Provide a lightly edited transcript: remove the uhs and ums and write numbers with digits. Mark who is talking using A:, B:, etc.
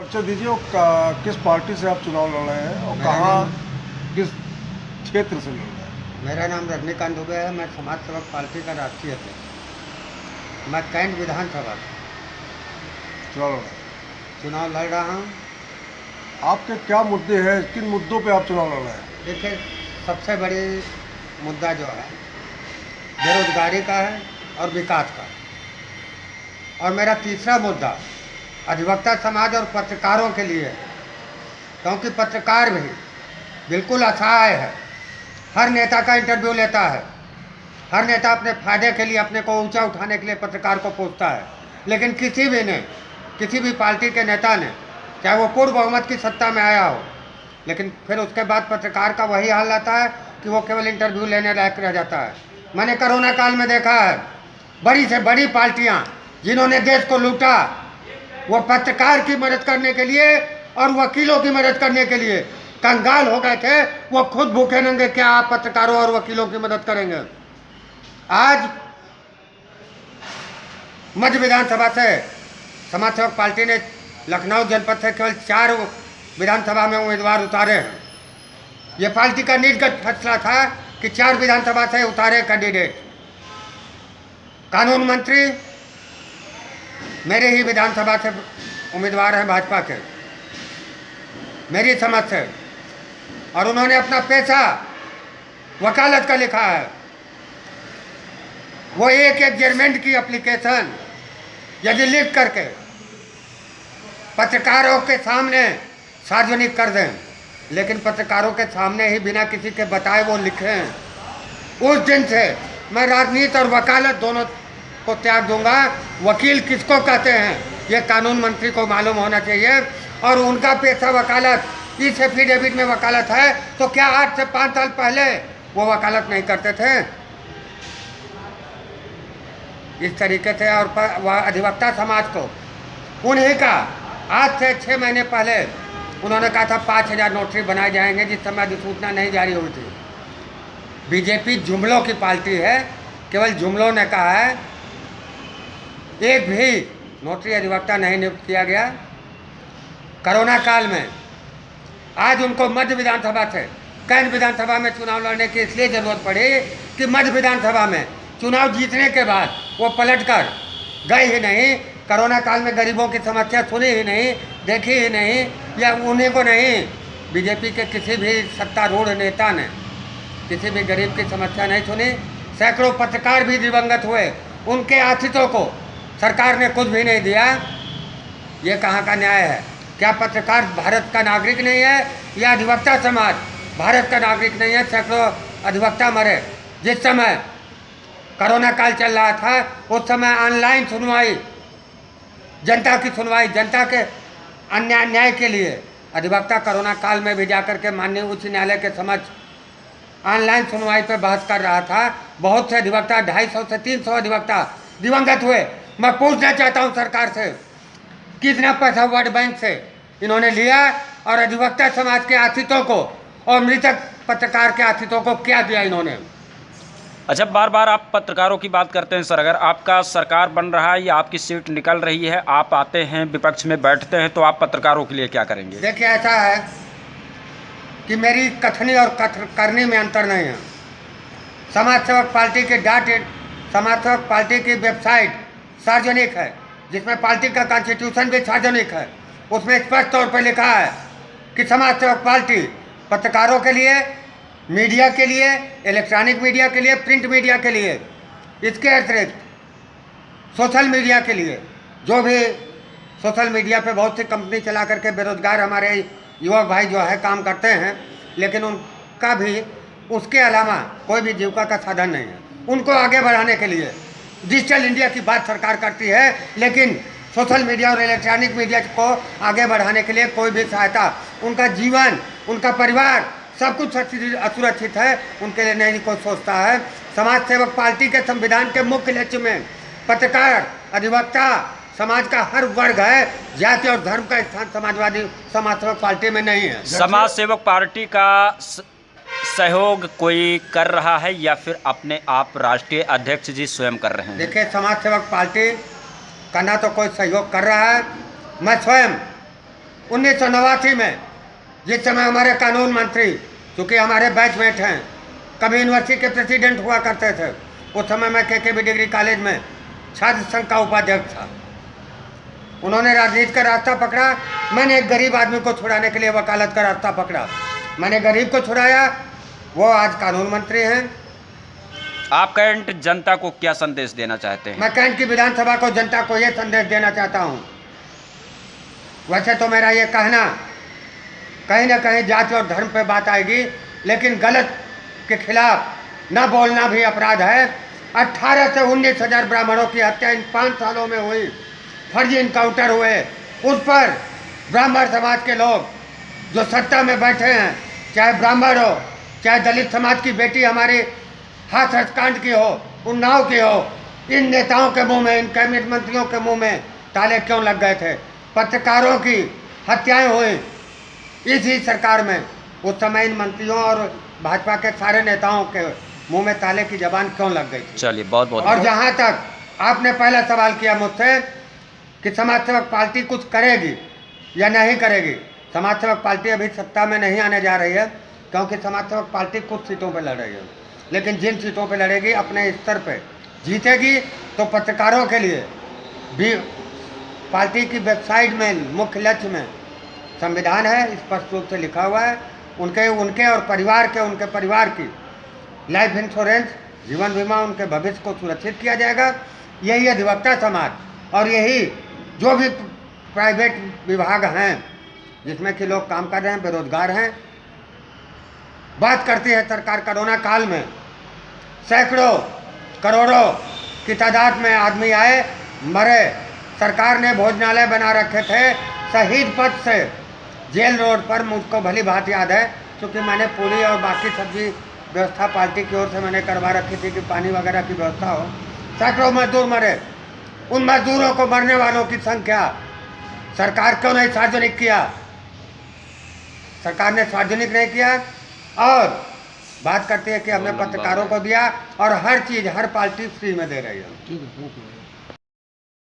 A: परिचय दीजिए और किस पार्टी से आप चुनाव लड़ रहे हैं और कहाँ किस क्षेत्र से लड़ रहे हैं?
B: मेरा नाम रजनीकांत दुबे है। मैं समाज सेवक पार्टी का राष्ट्रीय अध्यक्ष। मैं कैंट विधानसभा से
A: चुनाव लड़ रहे हैं।
B: चुनाव लड़ रहा हूँ।
A: आपके क्या मुद्दे हैं, किन मुद्दों पे आप चुनाव लड़ रहे हैं?
B: देखिए, सबसे बड़ी मुद्दा जो है बेरोजगारी का है और विकास का है। और मेरा तीसरा मुद्दा अधिवक्ता समाज और पत्रकारों के लिए है, क्योंकि पत्रकार भी बिल्कुल असहाय है। हर नेता का इंटरव्यू लेता है, हर नेता अपने फायदे के लिए, अपने को ऊंचा उठाने के लिए पत्रकार को पूछता है, लेकिन किसी भी पार्टी के नेता ने, चाहे वो पूर्ण बहुमत की सत्ता में आया हो, लेकिन फिर उसके बाद पत्रकार का वही हाल आता है कि वो केवल इंटरव्यू लेने लायक रह जाता है। मैंने कोरोना काल में देखा है, बड़ी से बड़ी पार्टियां जिन्होंने देश को लूटा, वो पत्रकार की मदद करने के लिए और वकीलों की मदद करने के लिए कंगाल हो गए थे। वो खुद भूखे नंगे क्या आप पत्रकारों और वकीलों की मदद करेंगे? आज मध्य विधानसभा से समाज सेवक पार्टी ने लखनऊ जनपद से केवल 4 विधानसभा में उम्मीदवार उतारे हैं। ये पार्टी का नीतिगत फैसला था कि 4 विधानसभा से उतारे कैंडिडेट। कानून मंत्री मेरे ही विधानसभा से उम्मीदवार हैं, भाजपा के, मेरी समझ से, और उन्होंने अपना पेशा वकालत का लिखा है। वो एक एग्रीमेंट की एप्लीकेशन यदि लिख करके पत्रकारों के सामने सार्वजनिक कर दें, लेकिन पत्रकारों के सामने ही बिना किसी के बताए वो लिखें, उस दिन से मैं राजनीति और वकालत दोनों को त्याग दूंगा। वकील किसको कहते हैं ये कानून मंत्री को मालूम होना चाहिए। और उनका पेशा वकालत, इस एफिडेविट में वकालत है, तो क्या आज से 5 साल पहले वो वकालत नहीं करते थे? इस तरीके से। और अधिवक्ता समाज को उन्हीं का आज से 6 महीने पहले उन्होंने कहा था 5000 नोटरी बनाए जाएंगे, जिस समय अधिसूचना नहीं जारी हुई थी। बीजेपी जुमलों की पार्टी है, केवल जुमलों ने कहा है। एक भी नोटरी अधिवक्ता नहीं नियुक्त किया गया। कोरोना काल में आज उनको मध्य विधानसभा से कैंट विधानसभा में चुनाव लड़ने की इसलिए जरूरत पड़ी कि मध्य विधानसभा में चुनाव जीतने के बाद वो पलटकर गए ही नहीं। कोरोना काल में गरीबों की समस्या सुनी ही नहीं, देखी ही नहीं, या उन्हीं को नहीं, बीजेपी के किसी भी सत्तारूढ़ नेता ने किसी भी गरीब की समस्या नहीं सुनी। सैकड़ों पत्रकार भी दिवंगत हुए, उनके आश्रितों को सरकार ने कुछ भी नहीं दिया। ये कहाँ का न्याय है? क्या पत्रकार भारत का नागरिक नहीं है, या अधिवक्ता समाज भारत का नागरिक नहीं है? सैकड़ों अधिवक्ता मरे। जिस समय कोरोना काल चल रहा था, उस समय ऑनलाइन सुनवाई, जनता की सुनवाई, जनता के न्याय के लिए अधिवक्ता कोरोना काल में भी जाकर के माननीय उच्च न्यायालय के समक्ष ऑनलाइन सुनवाई पर बहस कर रहा था। बहुत से अधिवक्ता, 250 से 300 अधिवक्ता दिवंगत हुए। मैं पूछना चाहता हूं सरकार से, कितना पैसा वर्ल्ड बैंक से इन्होंने लिया और अधिवक्ता समाज के आश्रितों को और मृतक पत्रकार के आश्रितों को क्या दिया इन्होंने?
C: अच्छा, बार बार आप पत्रकारों की बात करते हैं सर। अगर आपका सरकार बन रहा है या आपकी सीट निकल रही है, आप आते हैं विपक्ष में बैठते हैं, तो आप पत्रकारों के लिए क्या करेंगे?
B: देखिए, ऐसा है कि मेरी कथनी और करनी में अंतर नहीं है। समाज सेवक पार्टी के समाज सेवक पार्टी की वेबसाइट सार्वजनिक है, जिसमें पार्टी का कॉन्स्टिट्यूशन भी सार्वजनिक है। उसमें स्पष्ट तौर पर लिखा है कि समाज सेवक पार्टी पत्रकारों के लिए, मीडिया के लिए, इलेक्ट्रॉनिक मीडिया के लिए, प्रिंट मीडिया के लिए, इसके अतिरिक्त सोशल मीडिया के लिए, जो भी सोशल मीडिया पे बहुत सी कंपनी चला करके बेरोजगार हमारे युवक भाई जो है काम करते हैं, लेकिन उनका भी उसके अलावा कोई भी जीविका का साधन नहीं है। उनको आगे बढ़ाने के लिए डिजिटल इंडिया की बात सरकार करती है, लेकिन सोशल मीडिया और इलेक्ट्रॉनिक मीडिया को आगे बढ़ाने के लिए कोई भी सहायता, उनका जीवन, उनका परिवार सब कुछ असुरक्षित है, उनके लिए नहीं कोई सोचता है। समाज सेवक पार्टी के संविधान के मुख्य लक्ष्य में पत्रकार, अधिवक्ता, समाज का हर वर्ग है। जाति और धर्म का स्थान समाजवादी समाज सेवक पार्टी में नहीं है।
C: समाज सेवक पार्टी का सहयोग कोई कर रहा है या फिर अपने आप राष्ट्रीय अध्यक्ष जी स्वयं कर रहे हैं?
B: देखिए, समाज सेवक पार्टी का ना तो कोई सहयोग कर रहा है। मैं स्वयं 1989 में जिस समय हमारे कानून मंत्री, चूँकि हमारे बैचमेट हैं, कभी यूनिवर्सिटी के प्रेसिडेंट हुआ करते थे, उस समय मैं KKB डिग्री कॉलेज में छात्र संघ का उपाध्यक्ष था। उन्होंने राजनीति का रास्ता पकड़ा, मैंने एक गरीब आदमी को छुड़ाने के लिए वकालत का रास्ता पकड़ा। मैंने गरीब को छुड़ाया, वो आज कानून मंत्री हैं।
C: आप कैंट जनता को क्या संदेश देना चाहते हैं?
B: मैं कैंट की विधानसभा को, जनता को ये संदेश देना चाहता हूँ, वैसे तो मेरा ये कहना कहीं ना कहीं जाति और धर्म पे बात आएगी, लेकिन गलत के खिलाफ न बोलना भी अपराध है। 18 से 19 हज़ार ब्राह्मणों की हत्या इन 5 सालों में हुई, फर्जी इनकाउंटर हुए, उस पर ब्राह्मण समाज के लोग जो सत्ता में बैठे हैं, चाहे ब्राह्मण हो, चाहे दलित समाज की बेटी हमारी हाथरस कांड की हो, उन्नाव की हो, इन नेताओं के मुंह में, इन कैबिनेट मंत्रियों के मुंह में ताले क्यों लग गए थे? पत्रकारों की हत्याएं हुई इसी सरकार में, उस समय इन मंत्रियों और भाजपा के सारे नेताओं के मुंह में ताले की जबान क्यों लग गई थी?
C: चलिए, बहुत बहुत।
B: और जहां तक आपने पहला सवाल किया मुझसे कि समाज सेवक पार्टी कुछ करेगी या नहीं करेगी, समाज सेवक पार्टी अभी सत्ता में नहीं आने जा रही है, क्योंकि समाज सेवक पार्टी कुछ सीटों पर लड़ रही है, लेकिन जिन सीटों पर लड़ेगी अपने स्तर पर जीतेगी। तो पत्रकारों के लिए भी पार्टी की वेबसाइट में मुख्य लक्ष्य में संविधान है, स्पष्ट रूप से लिखा हुआ है, उनके और परिवार के, उनके परिवार की लाइफ इंश्योरेंस, जीवन बीमा, उनके भविष्य को सुरक्षित किया जाएगा। यही अधिवक्ता समाज और यही जो भी प्राइवेट विभाग हैं जिसमें कि लोग काम कर रहे हैं, बेरोजगार हैं, बात करती है सरकार। कोरोना काल में सैकड़ों करोड़ों की तादाद में आदमी आए, मरे, सरकार ने भोजनालय बना रखे थे शहीद पथ से जेल रोड पर। मुझको भली बात याद है, क्योंकि मैंने पूरी और बाकी सब्जी व्यवस्था पार्टी की ओर से मैंने करवा रखी थी कि पानी वगैरह की व्यवस्था हो। सैकड़ों मजदूर मरे, उन मजदूरों को मरने वालों की संख्या सरकार क्यों नहीं सार्वजनिक किया? सरकार ने सार्वजनिक नहीं किया और बात करती है कि हमने पत्रकारों को दिया और हर चीज़, हर पार्टी फ्री में दे रही है।